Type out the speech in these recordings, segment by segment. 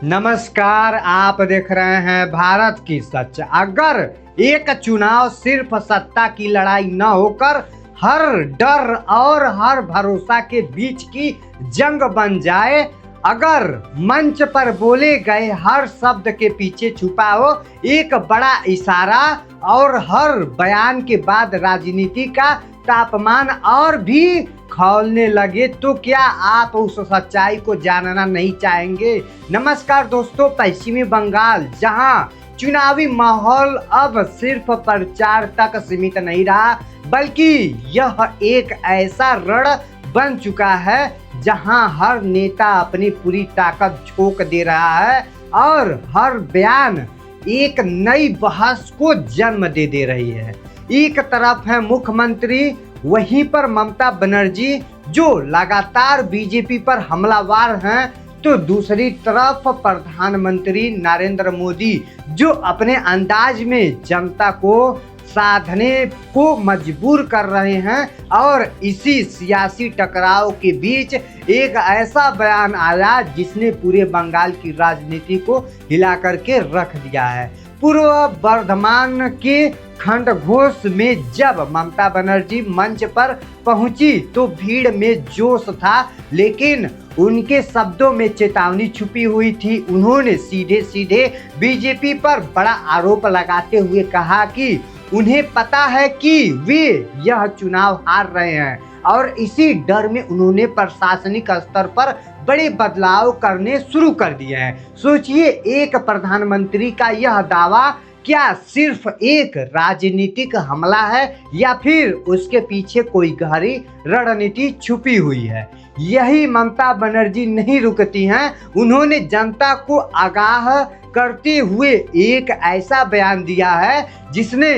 नमस्कार, आप देख रहे हैं भारत की सच। अगर एक चुनाव सिर्फ सत्ता की लड़ाई न होकर हर डर और हर भरोसा के बीच की जंग बन जाए, अगर मंच पर बोले गए हर शब्द के पीछे छुपा हो एक बड़ा इशारा और हर बयान के बाद राजनीति का तापमान और भी खौलने लगे, तो क्या आप उस सच्चाई को जानना नहीं चाहेंगे? नमस्कार दोस्तों, पश्चिमी बंगाल जहां चुनावी माहौल अब सिर्फ प्रचार तक सीमित नहीं रहा, बल्कि यह एक ऐसा रण बन चुका है जहां हर नेता अपनी पूरी ताकत झोंक दे रहा है और हर बयान एक नई बहस को जन्म दे रही है। एक तरफ है मुख्यमंत्री, वहीं पर ममता बनर्जी जो लगातार बीजेपी पर हमलावर हैं, तो दूसरी तरफ प्रधानमंत्री नरेंद्र मोदी जो अपने अंदाज में जनता को साधने को मजबूर कर रहे हैं। और इसी सियासी टकराव के बीच एक ऐसा बयान आया जिसने पूरे बंगाल की राजनीति को हिला करके रख दिया है। पूर्व बर्धमान के खंडघोष में जब ममता बनर्जी मंच पर पहुंची तो भीड़ में जोश था, लेकिन उनके शब्दों में चेतावनी छुपी हुई थी। उन्होंने सीधे सीधे बीजेपी पर बड़ा आरोप लगाते हुए कहा कि उन्हें पता है कि वे यह चुनाव हार रहे हैं और इसी डर में उन्होंने प्रशासनिक स्तर पर बड़े बदलाव करने शुरू कर दिए हैं। सोचिए, एक प्रधानमंत्री का यह दावा क्या सिर्फ एक राजनीतिक हमला है या फिर उसके पीछे कोई गहरी रणनीति छुपी हुई है? यही ममता बनर्जी नहीं रुकती हैं। उन्होंने जनता को आगाह करते हुए एक ऐसा बयान दिया है जिसने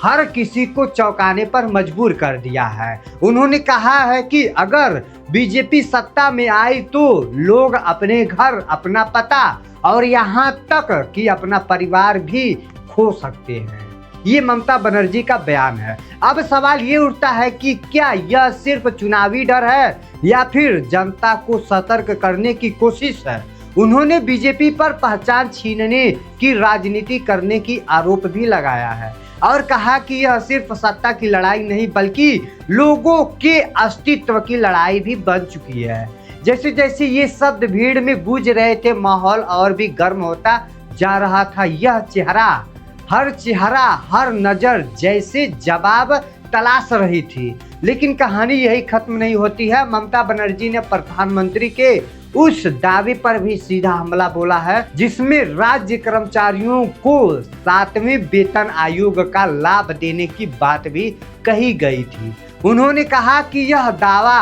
हर किसी को चौंकाने पर मजबूर कर दिया है। उन्होंने कहा है कि अगर बीजेपी सत्ता में आई तो लोग अपने घर, अपना पता और यहाँ तक कि अपना परिवार भी खो सकते हैं। ये ममता बनर्जी का बयान है। अब सवाल ये उठता है कि क्या यह सिर्फ चुनावी डर है या फिर जनता को सतर्क करने की कोशिश है? उन्होंने बीजेपी पर पहचान छीनने की राजनीति करने की आरोप भी लगाया है और कहा कि यह सिर्फ सत्ता की लड़ाई नहीं बल्कि लोगों के अस्तित्व की लड़ाई भी बन चुकी है। जैसे जैसे ये शब्द भीड़ में गूंज रहे थे, माहौल और भी गर्म होता जा रहा था। यह चेहरा, हर नजर जैसे जवाब तलाश रही थी। लेकिन कहानी यही खत्म नहीं होती है। ममता बनर्जी ने प्रधानमंत्री के उस दावे पर भी सीधा हमला बोला है जिसमें राज्य कर्मचारियों को 7वें वेतन आयोग का लाभ देने की बात भी कही गई थी। उन्होंने कहा कि यह दावा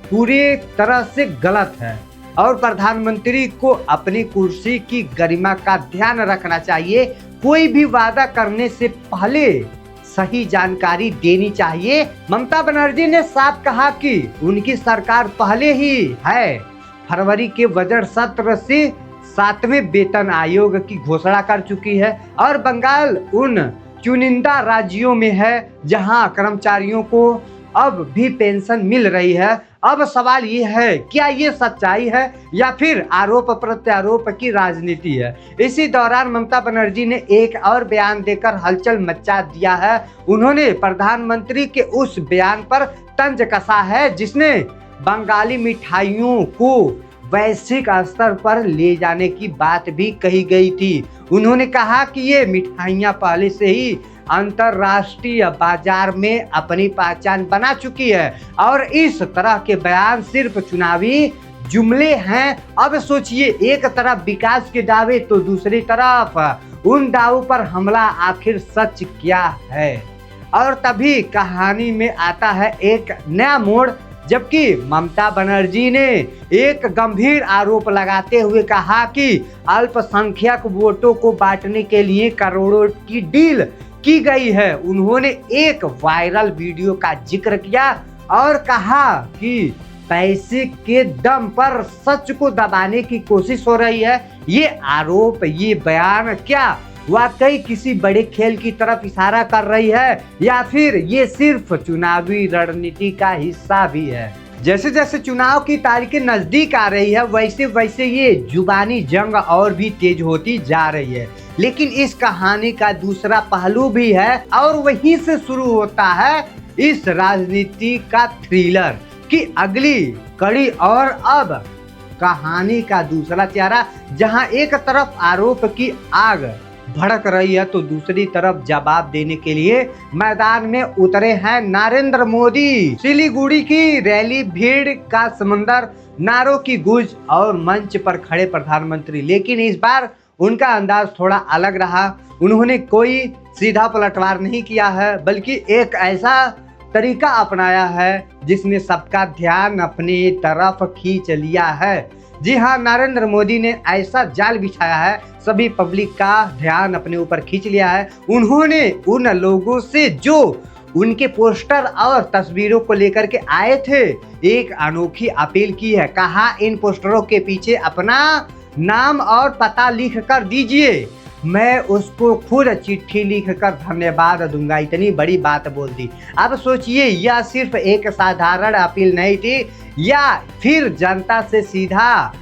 पूरी तरह से गलत है और प्रधानमंत्री को अपनी कुर्सी की गरिमा का ध्यान रखना चाहिए। कोई भी वादा करने से पहले सही जानकारी देनी चाहिए। ममता बनर्जी ने साफ कहा कि उनकी सरकार पहले ही फरवरी के बजट सत्र से 7वें वेतन आयोग की घोषणा कर चुकी है और बंगाल उन चुनिंदा राज्यों में है जहां कर्मचारियों को अब भी पेंशन मिल रही है। अब सवाल ये है, क्या ये सच्चाई है या फिर आरोप प्रत्यारोप की राजनीति है? इसी दौरान ममता बनर्जी ने एक और बयान देकर हलचल मचा दिया है। उन्होंने प्रधानमंत्री के उस बयान पर तंज कसा है जिसने बंगाली मिठाइयों को वैश्विक स्तर पर ले जाने की बात भी कही गई थी। उन्होंने कहा कि ये मिठाइयाँ पहले से ही अंतर्राष्ट्रीय बाजार में अपनी पहचान बना चुकी है और इस तरह के बयान सिर्फ चुनावी जुमले हैं। अब सोचिए, एक तरफ विकास के दावे तो दूसरी तरफ उन दावों पर हमला। आखिर सच क्या है? और तभी कहानी में आता है एक नया मोड़, जबकि ममता बनर्जी ने एक गंभीर आरोप लगाते हुए कहा कि अल्पसंख्यक वोटों को बांटने के लिए करोड़ों की डील की गई है। उन्होंने एक वायरल वीडियो का जिक्र किया और कहा कि पैसे के दम पर सच को दबाने की कोशिश हो रही है। ये आरोप, ये बयान क्या वाकई किसी बड़े खेल की तरफ इशारा कर रही है या फिर ये सिर्फ चुनावी रणनीति का हिस्सा भी है? जैसे जैसे चुनाव की तारीखें नजदीक आ रही है वैसे वैसे ये जुबानी जंग और भी तेज होती जा रही है। लेकिन इस कहानी का दूसरा पहलू भी है और वहीं से शुरू होता है इस राजनीति का थ्रिलर की अगली कड़ी। और अब कहानी का दूसरा चेहरा, जहां एक तरफ आरोप की आग भड़क रही है तो दूसरी तरफ जवाब देने के लिए मैदान में उतरे हैं नरेंद्र मोदी। सिलीगुड़ी की रैली, भीड़ का समंदर, नारों की गूंज और मंच पर खड़े प्रधानमंत्री। लेकिन इस बार उनका अंदाज थोड़ा अलग रहा। उन्होंने कोई सीधा पलटवार नहीं किया है बल्कि एक ऐसा तरीका अपनाया है जिसने सबका ध्यान अपनी तरफ खींच लिया है। जी हाँ, नरेंद्र मोदी ने ऐसा जाल बिछाया है, सभी पब्लिक का ध्यान अपने ऊपर खींच लिया है। उन्होंने उन लोगों से जो उनके पोस्टर और तस्वीरों को लेकर के आए थे एक अनोखी अपील की है। कहा इन पोस्टरों के पीछे अपना नाम और पता लिख कर दीजिए, मैं उसको खुद चिट्ठी लिखकर धन्यवाद दूंगा। इतनी बड़ी बात बोल दी। अब सोचिए, यह सिर्फ एक साधारण अपील नहीं थी, या फिर जनता से सीधा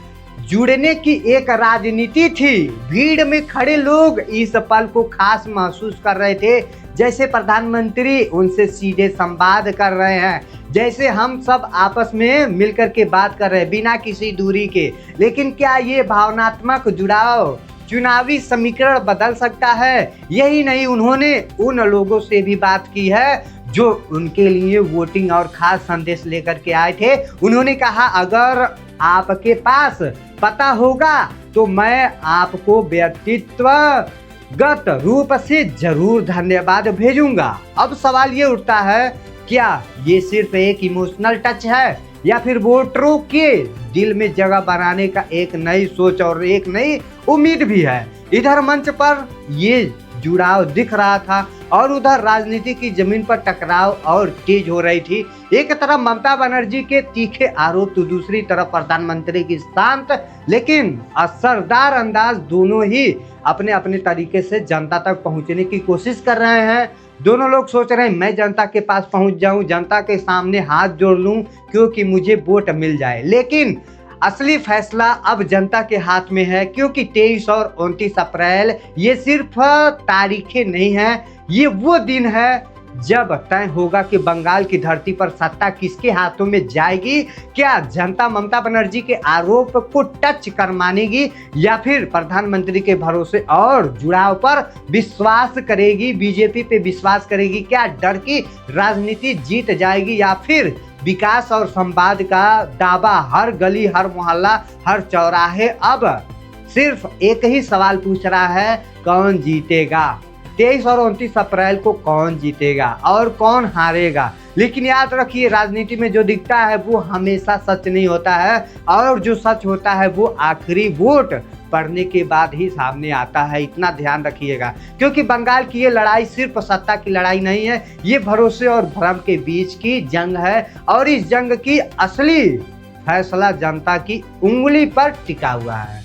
जुड़ने की एक राजनीति थी। भीड़ में खड़े लोग इस पल को खास महसूस कर रहे थे, जैसे प्रधानमंत्री उनसे सीधे संवाद कर रहे हैं, जैसे हम सब आपस में मिलकर के बात कर रहे हैं बिना किसी दूरी के। लेकिन क्या ये भावनात्मक जुड़ाव चुनावी समीकरण बदल सकता है? यही नहीं, उन्होंने उन लोगों से भी बात की है जो उनके लिए वोटिंग और खास संदेश लेकर के आए थे। उन्होंने कहा, अगर आपके पास पता होगा तो मैं आपको व्यक्तित्वगत रूप से जरूर धन्यवाद भेजूंगा। अब सवाल ये उठता है, क्या ये सिर्फ एक इमोशनल टच है या फिर वोटरों के दिल में जगह बनाने का एक नई सोच और एक नई उम्मीद भी है? इधर मंच पर ये जुड़ाव दिख रहा था और उधर राजनीति की जमीन पर टकराव और तेज हो रही थी। एक तरफ ममता बनर्जी के तीखे आरोप तो दूसरी तरफ प्रधानमंत्री की शांत लेकिन असरदार अंदाज। दोनों ही अपने अपने तरीके से जनता तक पहुंचने की कोशिश कर रहे हैं। दोनों लोग सोच रहे हैं मैं जनता के पास पहुंच जाऊं, जनता के सामने हाथ जोड़ लूं क्योंकि मुझे वोट मिल जाए। लेकिन असली फैसला अब जनता के हाथ में है, क्योंकि 23 और 29 अप्रैल ये सिर्फ तारीखें नहीं हैं, ये वो दिन है जब तय होगा कि बंगाल की धरती पर सत्ता किसके हाथों में जाएगी। क्या जनता ममता बनर्जी के आरोप को टच कर मानेगी या फिर प्रधानमंत्री के भरोसे और जुड़ाव पर विश्वास करेगी, बीजेपी पे विश्वास करेगी? क्या डर की राजनीति जीत जाएगी या फिर विकास और संवाद का दावा? हर गली, हर मोहल्ला, हर चौराहे अब सिर्फ एक ही सवाल पूछ रहा है, कौन जीतेगा? 23 और 29 अप्रैल को कौन जीतेगा और कौन हारेगा? लेकिन याद रखिए, राजनीति में जो दिखता है वो हमेशा सच नहीं होता है और जो सच होता है वो आखिरी वोट पड़ने के बाद ही सामने आता है। इतना ध्यान रखिएगा, क्योंकि बंगाल की ये लड़ाई सिर्फ सत्ता की लड़ाई नहीं है, ये भरोसे और भ्रम के बीच की जंग है और इस जंग की असली फैसला जनता की उंगली पर टिका हुआ है।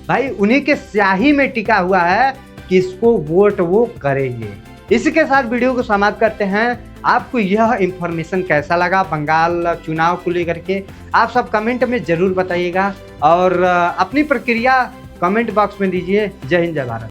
भाई, उन्हीं के स्याही में टिका हुआ है, किसको वोट वो करेंगे। इसी के साथ वीडियो को समाप्त करते हैं। आपको यह इंफॉर्मेशन कैसा लगा बंगाल चुनाव को लेकर के, आप सब कमेंट में जरूर बताइएगा और अपनी प्रक्रिया कमेंट बॉक्स में दीजिए। जय हिंद, जय भारत।